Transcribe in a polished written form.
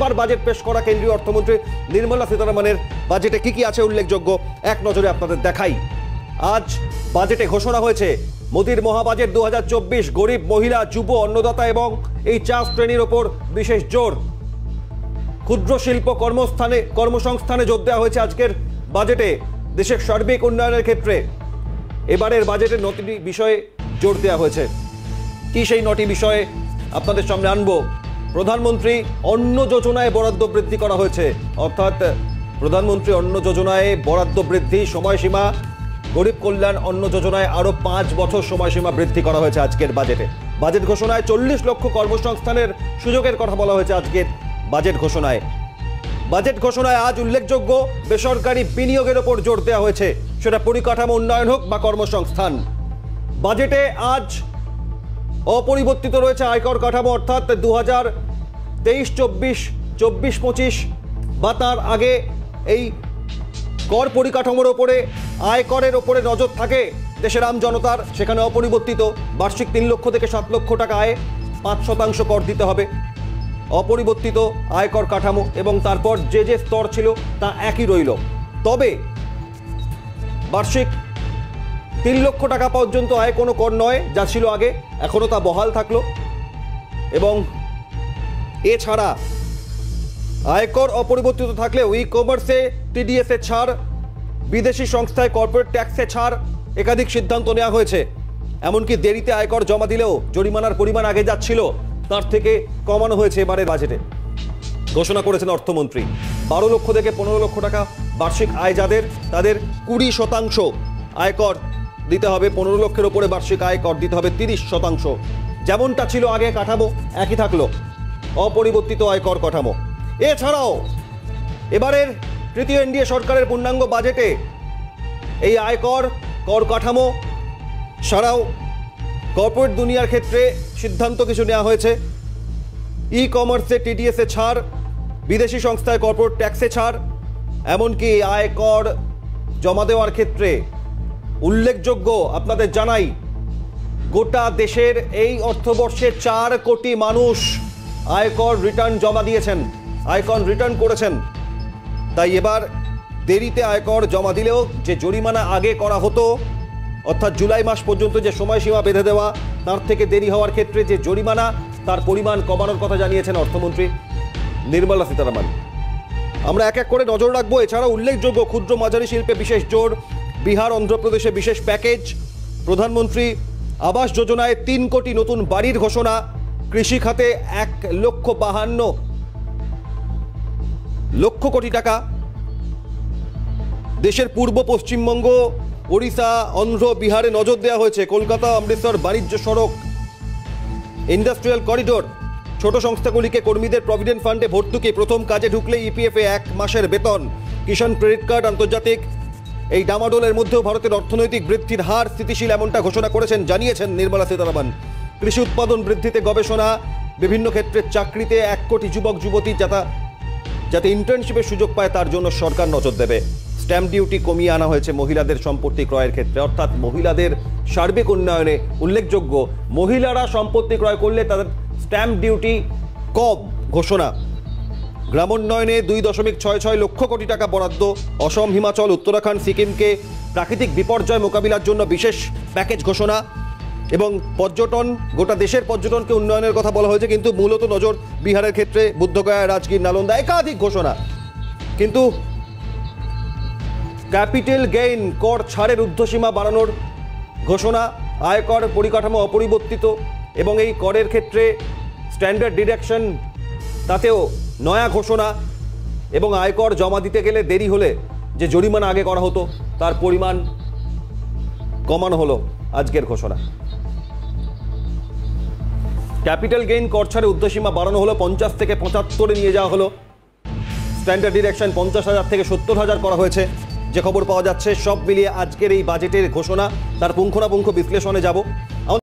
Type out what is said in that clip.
প্রথমবার বাজেট পেশ করা কেন্দ্রীয় অর্থমন্ত্রী নির্মলা সীতারামনের বাজেটে কি আছে উল্লেখযোগ্য এক নজরে আপনাদের দেখাই। আজ বাজেটে ঘোষণা হয়েছে মোদির মহাবাজেট 2024, গরিব, মহিলা, যুব, অন্নদাতা এবং এই 4 শ্রেণীর ওপর বিশেষ জোর। ক্ষুদ্র শিল্প কর্মসংস্থানে জোর দেওয়া হয়েছে আজকের বাজেটে। দেশের সার্বিক উন্নয়নের ক্ষেত্রে এবারের বাজেটের 9টি বিষয়ে জোর দেওয়া হয়েছে। কি সেই 9টি বিষয়ে আপনাদের সামনে আনবো। প্রধানমন্ত্রী অন্ন যোজনায় বরাদ্দ বৃদ্ধি করা হয়েছে, অর্থাৎ প্রধানমন্ত্রী অন্ন যোজনায় বরাদ্দ বৃদ্ধি, সময়সীমা গরিব কল্যাণ অন্ন যোজনায় আরো 5 বছর সময়সীমা বৃদ্ধি করা হয়েছে আজকের বাজেটে। বাজেট ঘোষণায় 40 লক্ষ কর্মসংস্থানের সুযোগের কথা বলা হয়েছে আজকের বাজেট ঘোষণায়। আজ উল্লেখযোগ্য বেসরকারি বিনিয়োগের ওপর জোর দেওয়া হয়েছে, সেটা পরিকাঠামো উন্নয়ন হোক বা কর্মসংস্থান। বাজেটে আজ অপরিবর্তিত রয়েছে আয়কর কাঠামো, অর্থাৎ 2023-24, 24-25 বা তার আগে এই কর পরিকাঠামোর ওপরে, আয়করের ওপরে নজর থাকে দেশের আম জনতার, সেখানে অপরিবর্তিত। বার্ষিক 3 লক্ষ থেকে 7 লক্ষ টাকা আয়ে 5% কর দিতে হবে, অপরিবর্তিত আয়কর কাঠামো, এবং তারপর যে স্তর ছিল তা একই রইল। তবে বার্ষিক 3 লক্ষ টাকা পর্যন্ত আয় কোনো কর নয়, যা ছিল আগে, এখনো তা বহাল থাকলো। এবং এছাড়া আয়কর অপরিবর্তিত থাকলেও ই কমার্সে টিডিএস এ ছাড়, বিদেশি সংস্থায় কর্পোরেট ট্যাক্সে ছাড়, একাধিক সিদ্ধান্ত নেওয়া হয়েছে। এমনকি দেরিতে আয়কর জমা দিলেও জরিমানার পরিমাণ আগে যাচ্ছিল তার থেকে কমানো হয়েছে এবারের বাজেটে। ঘোষণা করেছেন অর্থমন্ত্রী 12 লক্ষ থেকে 15 লক্ষ টাকা বার্ষিক আয় যাদের, তাদের 20% আয়কর দিতে হবে। 15 লক্ষের ওপরে বার্ষিক আয়কর দিতে হবে 30%। যেমনটা ছিল আগে কাঠামো একই থাকলো, অপরিবর্তিত আয়কর কাঠামো। এছাড়াও এবারের তৃতীয় এনডিএ সরকারের পূর্ণাঙ্গ বাজেটে এই আয়কর কর কাঠামো ছাড়াও কর্পোরেট দুনিয়ার ক্ষেত্রে সিদ্ধান্ত কিছু নেওয়া হয়েছে। ই কমার্সে টিডিএসে ছাড়, বিদেশি সংস্থায় কর্পোরেট ট্যাক্সে ছাড়, এমনকি আয়কর জমা দেওয়ার ক্ষেত্রে উল্লেখযোগ্য আপনাদের জানাই, গোটা দেশের এই অর্থবর্ষে 4 কোটি মানুষ আয়কর রিটার্ন জমা দিয়েছেন, আয়কর রিটার্ন করেছেন। তাই এবার দেরিতে আয়কর জমা দিলেও যে জরিমানা আগে করা হতো, অর্থাৎ জুলাই মাস পর্যন্ত যে সময়সীমা বেঁধে দেওয়া, তার থেকে দেরি হওয়ার ক্ষেত্রে যে জরিমানা, তার পরিমাণ কমানোর কথা জানিয়েছেন অর্থমন্ত্রী নির্মলা সীতারামন। আমরা এক এক করে নজর রাখবো। এছাড়া উল্লেখযোগ্য ক্ষুদ্র মাঝারি শিল্পে বিশেষ জোর, বিহার, অন্ধ্রপ্রদেশে বিশেষ প্যাকেজ, প্রধানমন্ত্রী আবাস যোজনায় 3 কোটি নতুন বাড়ির ঘোষণা, কৃষি খাতে 1,52 লক্ষ কোটি টাকা। দেশের পূর্ব পশ্চিমবঙ্গ, ওড়িশা, অন্ধ্র, বিহারে নজর দেওয়া হয়েছে। কলকাতা অমৃতসর বাণিজ্য সড়ক, ইন্ডাস্ট্রিয়াল করিডোর, ছোট সংস্থাগুলিকে কর্মীদের প্রভিডেন্ট ফান্ডে ভর্তুকি, প্রথম কাজে ঢুকলে ইপিএফে 1 মাসের বেতন, কিষাণ ক্রেডিট কার্ড, আন্তর্জাতিক এই ডামাডোলের মধ্যেও ভারতের অর্থনৈতিক বৃদ্ধির হার স্থিতিশীল, এমনটা ঘোষণা করেছেন, জানিয়েছেন নির্মলা সীতারামন। কৃষি উৎপাদন বৃদ্ধিতে গবেষণা, বিভিন্ন ক্ষেত্রে চাকরিতে 1 কোটি যুবক যুবতী যাতে ইন্টার্নশিপের সুযোগ পায় তার জন্য সরকার নজর দেবে। স্ট্যাম্প ডিউটি কমিয়ে আনা হয়েছে মহিলাদের সম্পত্তি ক্রয়ের ক্ষেত্রে, অর্থাৎ মহিলাদের সার্বিক উন্নয়নে উল্লেখযোগ্য, মহিলারা সম্পত্তি ক্রয় করলে তাদের স্ট্যাম্প ডিউটি কম ঘোষণা। গ্রামোন্নয়নে 2.66 লক্ষ কোটি টাকা বরাদ্দ। অসম, হিমাচল, উত্তরাখণ্ড, সিকিমকে প্রাকৃতিক বিপর্যয় মোকাবিলার জন্য বিশেষ প্যাকেজ ঘোষণা। এবং পর্যটন, গোটা দেশের পর্যটনকে উন্নয়নের কথা বলা হয়েছে, কিন্তু মূলত নজর বিহারের ক্ষেত্রে, বুদ্ধগয়া, রাজগীর, নালন্দা, একাধিক ঘোষণা। কিন্তু ক্যাপিটাল গেইন কর ছাড়ের ঊর্ধ্বসীমা বাড়ানোর ঘোষণা, আয়কর পরিকাঠামো অপরিবর্তিত এবং এই করের ক্ষেত্রে স্ট্যান্ডার্ড ডিডাকশন, তাতেও নয়া ঘোষণা, এবং আয়কর জমা দিতে গেলে দেরি হলে যে জরিমানা আগে করা হতো তার পরিমাণ কমানো হলো আজকের ঘোষণা। ক্যাপিটাল গেইন কর ছাড়ের ঊর্ধ্বসীমা বাড়ানো হলো, 50 থেকে 75 নিয়ে যাওয়া হলো। স্ট্যান্ডার্ড ডিডাকশন 50,000 থেকে 70,000 করা হয়েছে যে খবর পাওয়া যাচ্ছে। সব মিলিয়ে আজকের এই বাজেটের ঘোষণা, তার পুঙ্খানুপুঙ্খ বিশ্লেষণে যাব।